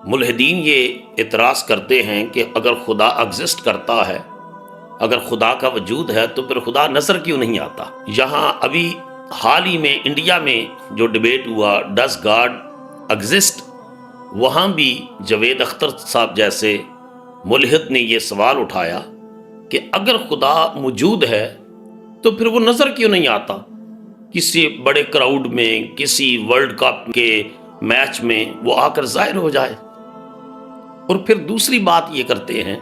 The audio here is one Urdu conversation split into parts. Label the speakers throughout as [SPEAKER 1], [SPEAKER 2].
[SPEAKER 1] ملحدین یہ اعتراض کرتے ہیں کہ اگر خدا ایگزسٹ کرتا ہے، اگر خدا کا وجود ہے تو پھر خدا نظر کیوں نہیں آتا؟ یہاں ابھی حال ہی میں انڈیا میں جو ڈیبیٹ ہوا ڈز گاڈ ایگزسٹ، وہاں بھی جاوید اختر صاحب جیسے ملحد نے یہ سوال اٹھایا کہ اگر خدا موجود ہے تو پھر وہ نظر کیوں نہیں آتا؟ کسی بڑے کراؤڈ میں، کسی ورلڈ کپ کے میچ میں وہ آ کر ظاہر ہو جائے۔ اور پھر دوسری بات یہ کرتے ہیں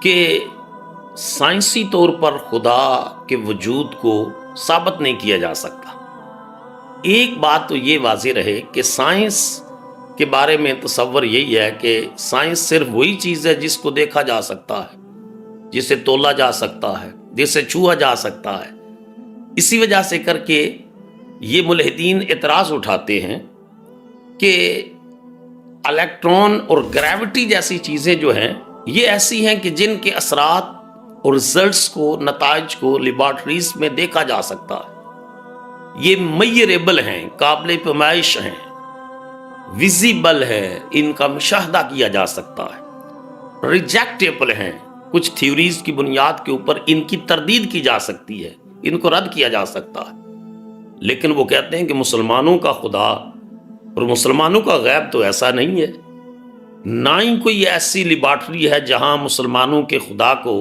[SPEAKER 1] کہ سائنسی طور پر خدا کے وجود کو ثابت نہیں کیا جا سکتا۔ ایک بات تو یہ واضح رہے کہ سائنس کے بارے میں تصور یہی ہے کہ سائنس صرف وہی چیز ہے جس کو دیکھا جا سکتا ہے، جسے تولا جا سکتا ہے، جسے چھوا جا سکتا ہے۔ اسی وجہ سے کر کے یہ ملحدین اعتراض اٹھاتے ہیں کہ الیکٹران اور گریوٹی جیسی چیزیں جو ہیں یہ ایسی ہیں کہ جن کے اثرات اور رزلٹس کو، نتائج کو لیبارٹریز میں دیکھا جا سکتا ہے۔ یہ میئریبل ہیں، قابل پیمائش ہیں، ویزیبل ہے، ان کا مشاہدہ کیا جا سکتا ہے۔ ریجیکٹیبل ہیں، کچھ تھیوریز کی بنیاد کے اوپر ان کی تردید کی جا سکتی ہے، ان کو رد کیا جا سکتا ہے۔ لیکن وہ کہتے ہیں کہ مسلمانوں کا خدا اور مسلمانوں کا غیب تو ایسا نہیں ہے، نہ ہی کوئی ایسی لیبارٹری ہے جہاں مسلمانوں کے خدا کو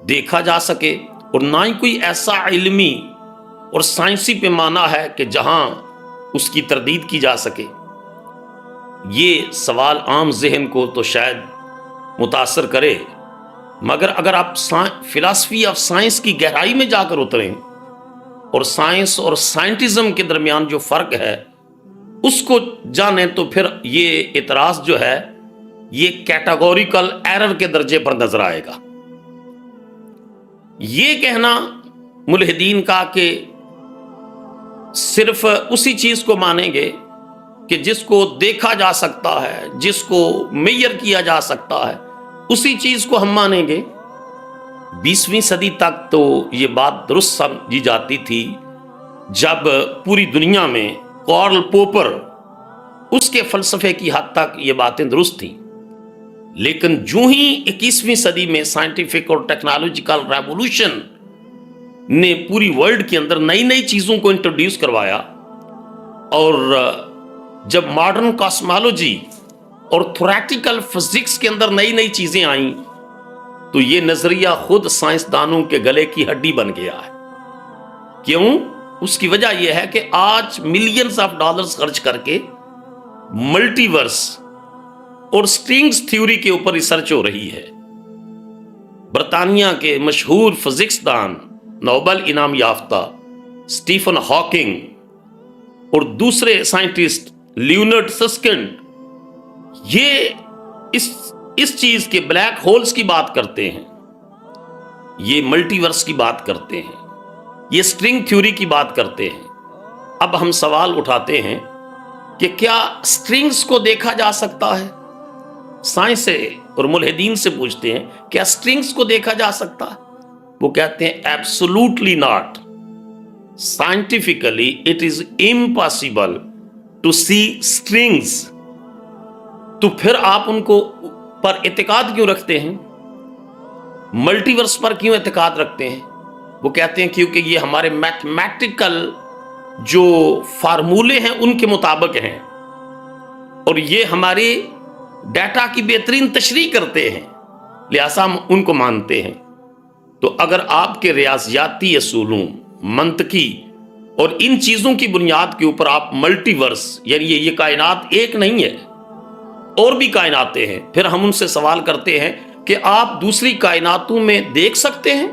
[SPEAKER 1] دیکھا جا سکے، اور نہ ہی کوئی ایسا علمی اور سائنسی پیمانہ ہے کہ جہاں اس کی تردید کی جا سکے۔ یہ سوال عام ذہن کو تو شاید متاثر کرے، مگر اگر آپ فلسفی آف سائنس کی گہرائی میں جا کر اتریں اور سائنس اور سائنٹزم کے درمیان جو فرق ہے اس کو جانیں تو پھر یہ اعتراض جو ہے یہ کیٹاگوریکل ایرر کے درجے پر نظر آئے گا۔ یہ کہنا ملحدین کا کہ صرف اسی چیز کو مانیں گے کہ جس کو دیکھا جا سکتا ہے، جس کو میئر کیا جا سکتا ہے، اسی چیز کو ہم مانیں گے۔ 20ویں صدی تک تو یہ بات درست سمجھی جاتی تھی، جب پوری دنیا میں کارل پوپر اس کے فلسفے کی حد تک یہ باتیں درست تھیں۔ لیکن جو ہی 21ویں صدی میں سائنٹیفک اور ٹیکنالوجیکل ریولوشن نے پوری ورلڈ کے اندر نئی نئی چیزوں کو انٹروڈیوس کروایا، اور جب ماڈرن کاسمالوجی اور تھوریٹیکل فزکس کے اندر نئی نئی چیزیں آئیں تو یہ نظریہ خود سائنسدانوں کے گلے کی ہڈی بن گیا ہے۔ کیوں؟ اس کی وجہ یہ ہے کہ آج ملینز آف ڈالرز خرچ کر کے ملٹی ورس اور سٹرنگز تھیوری کے اوپر ریسرچ ہو رہی ہے۔ برطانیہ کے مشہور فزکس دان، نوبل انعام یافتہ سٹیفن ہاکنگ اور دوسرے سائنٹسٹ لیونارڈ سسکنڈ یہ اس چیز کے بلیک ہولز کی بات کرتے ہیں، یہ ملٹی ورس کی بات کرتے ہیں، یہ سٹرنگ تھیوری کی بات کرتے ہیں۔ اب ہم سوال اٹھاتے ہیں کہ کیا سٹرنگز کو دیکھا جا سکتا ہے؟ سائنس سے اور ملحدین سے پوچھتے ہیں کیا سٹرنگز کو دیکھا جا سکتا ہے؟ وہ کہتے ہیں absolutely not, scientifically it is impossible to see strings. تو پھر آپ ان کو پر اعتقاد کیوں رکھتے ہیں؟ ملٹی ورس پر کیوں اعتقاد رکھتے ہیں؟ وہ کہتے ہیں کیونکہ یہ ہمارے میتھمیٹیکل جو فارمولے ہیں ان کے مطابق ہیں، اور یہ ہمارے ڈیٹا کی بہترین تشریح کرتے ہیں، لہذا ہم ان کو مانتے ہیں۔ تو اگر آپ کے ریاضیاتی اصولوں، منطقی اور ان چیزوں کی بنیاد کے اوپر آپ ملٹی ورس یعنی یہ کائنات ایک نہیں ہے، اور بھی کائناتیں ہیں، پھر ہم ان سے سوال کرتے ہیں کہ آپ دوسری کائناتوں میں دیکھ سکتے ہیں؟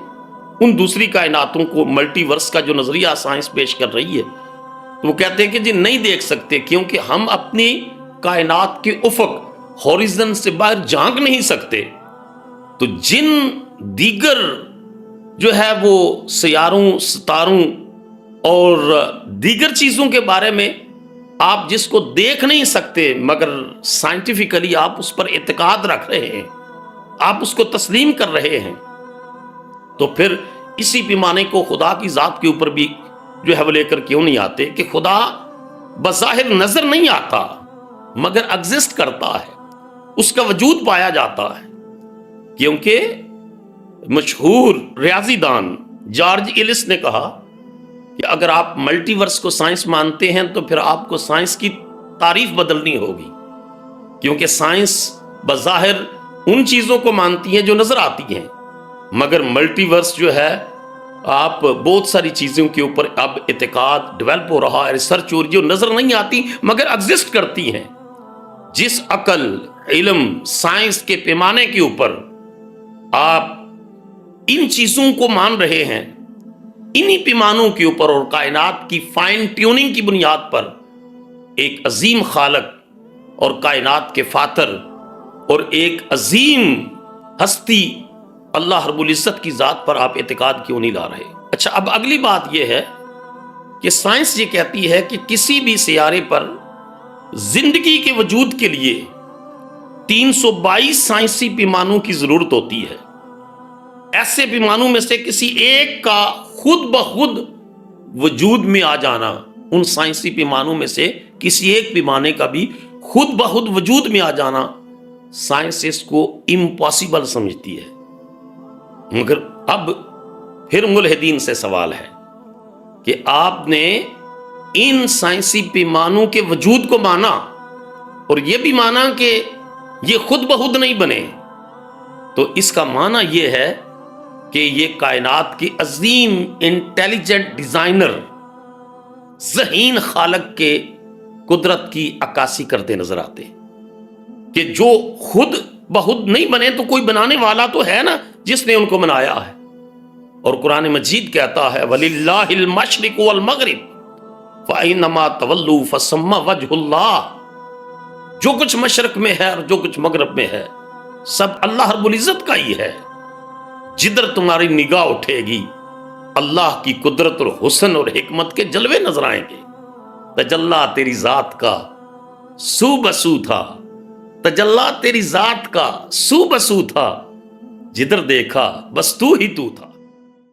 [SPEAKER 1] ان دوسری کائناتوں کو ملٹی ورس کا جو نظریہ سائنس پیش کر رہی ہے، تو وہ کہتے ہیں کہ جی نہیں دیکھ سکتے، کیونکہ ہم اپنی کائنات کے افق ہوریزن سے باہر جھانک نہیں سکتے۔ تو جن دیگر جو ہے وہ سیاروں، ستاروں اور دیگر چیزوں کے بارے میں آپ جس کو دیکھ نہیں سکتے مگر سائنٹیفکلی آپ اس پر اعتقاد رکھ رہے ہیں، آپ اس کو تسلیم کر رہے ہیں، تو پھر اسی پیمانے کو خدا کی ذات کے اوپر بھی جو ہے وہ لے کر کیوں نہیں آتے کہ خدا بظاہر نظر نہیں آتا، مگر ایگزسٹ کرتا ہے، اس کا وجود پایا جاتا ہے، کیونکہ مشہور ریاضی دان جارج ایلس نے کہا کہ اگر آپ ملٹی ورس کو سائنس مانتے ہیں تو پھر آپ کو سائنس کی تعریف بدلنی ہوگی، کیونکہ سائنس بظاہر ان چیزوں کو مانتی ہے جو نظر آتی ہیں، مگر ملٹی ورس جو ہے آپ بہت ساری چیزوں کے اوپر اب اعتقاد ڈیولپ ہو رہا ہے، ریسرچ ہو رہی ہے جو نظر نہیں آتی مگر ایگزسٹ کرتی ہیں۔ جس عقل، علم، سائنس کے پیمانے کے اوپر آپ ان چیزوں کو مان رہے ہیں، انہی پیمانوں کے اوپر اور کائنات کی فائن ٹیوننگ کی بنیاد پر ایک عظیم خالق اور کائنات کے فاتر اور ایک عظیم ہستی اللہ رب العزت کی ذات پر آپ اعتقاد کیوں نہیں لا رہے؟ اچھا، اب اگلی بات یہ ہے کہ سائنس یہ کہتی ہے کہ کسی بھی سیارے پر زندگی کے وجود کے لیے 322 سائنسی پیمانوں کی ضرورت ہوتی ہے۔ ایسے پیمانوں میں سے کسی ایک کا خود بخود وجود میں آ جانا، ان سائنسی پیمانوں میں سے کسی ایک پیمانے کا بھی خود بخود وجود میں آ جانا، سائنس اس کو امپاسبل سمجھتی ہے۔ مگر اب پھر ملحدین سے سوال ہے کہ آپ نے ان سائنسی پیمانوں کے وجود کو مانا اور یہ بھی مانا کہ یہ خود بخود نہیں بنے، تو اس کا معنی یہ ہے کہ یہ کائنات کی عظیم انٹیلیجنٹ ڈیزائنر، ذہین خالق کے قدرت کی عکاسی کرتے نظر آتے کہ جو خود بخود نہیں بنے تو کوئی بنانے والا تو ہے نا جس نے ان کو بنایا ہے۔ اور قرآن مجید کہتا ہے وَلِلَّهِ الْمَشْرِقُ وَالْمَغْرِبُ فَأَيْنَمَا تَوَلُّوا فَثَمَّ وَجْهُ اللَّهِ، جو کچھ مشرق میں ہے اور جو کچھ مغرب میں ہے سب اللہ رب العزت کا ہی ہے، جدھر تمہاری نگاہ اٹھے گی اللہ کی قدرت اور حسن اور حکمت کے جلوے نظر آئیں گے۔ تجلی تیری ذات کا سو بسو تھا، تجلی تیری ذات کا سو بسو تھا، جدھر دیکھا بس تو ہی تو تھا۔